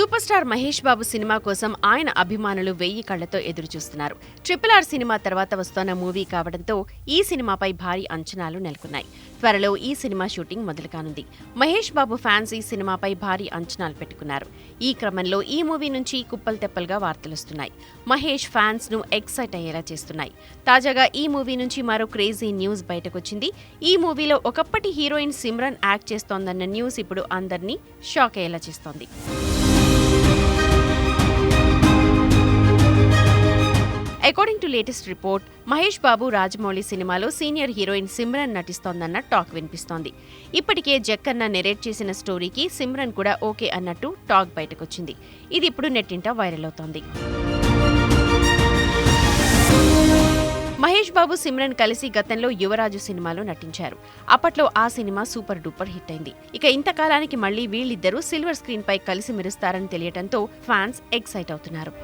Super star Mahesh Babu cinema కోసం ఆయన అభిమానులు 1000 కళ్లతో ఎదురుచూస్తున్నారు. RRR సినిమా తర్వాత వస్తోన్న మూవీ కావడంతో ఈ సినిమాపై భారీ అంచనాలు నెలకొన్నాయి. త్వరలో ఈ cinema shooting మొదలుకానుంది. Mahesh Babu fans ఈ సినిమాపై భారీ అంచనాలు పెట్టుకున్నారు. ఈ క్రమంలో ఈ మూవీ నుంచి కుప్పలు తెప్పలుగా వార్తలొస్తున్నాయి. మహేష్ ఫ్యాన్స్ ను ఎక్సైట్ అయ్యేలా చేస్తున్నాయి. తాజాగా ఈ మూవీ నుంచి మరో క్రేజీ న్యూస్ బయటకొచ్చింది. ఈ మూవీలో ఒకప్పటి హీరోయిన్ సిమ్రన్ యాక్ట్ చేస్తోందన్న న్యూస్ ఇప్పుడు అందర్నీ షాక్ అయ్యేలా చేస్తోంది. According to latest report, Mahesh Babu Rajamouli సినిమాలో సీనియర్ హీరోయిన్ సిమ్రన్ నటిస్తోందన్న టాక్ వినిపిస్తోంది. ఇప్పటికే జక్కన్న నెరేట్ చేసిన స్టోరీకి సిమ్రన్ కూడా ఓకే అన్నట్టు టాక్ బయటకొచ్చింది. ఇది ఇప్పుడు నెట్టింట వైరల్ అవుతోంది. మహేష్ బాబు, సిమ్రన్ కలిసి గతంలో యువరాజు సినిమాలో నటించారు. అప్పట్లో ఆ సినిమా సూపర్ డూపర్ హిట్ అయింది. ఇక ఇంతకాలానికి మళ్లీ వీళ్ళిద్దరూ సిల్వర్ స్క్రీన్ పై కలిసి మెరుస్తారని తెలియటంతో ఫ్యాన్స్ ఎక్సైట్ అవుతున్నారు.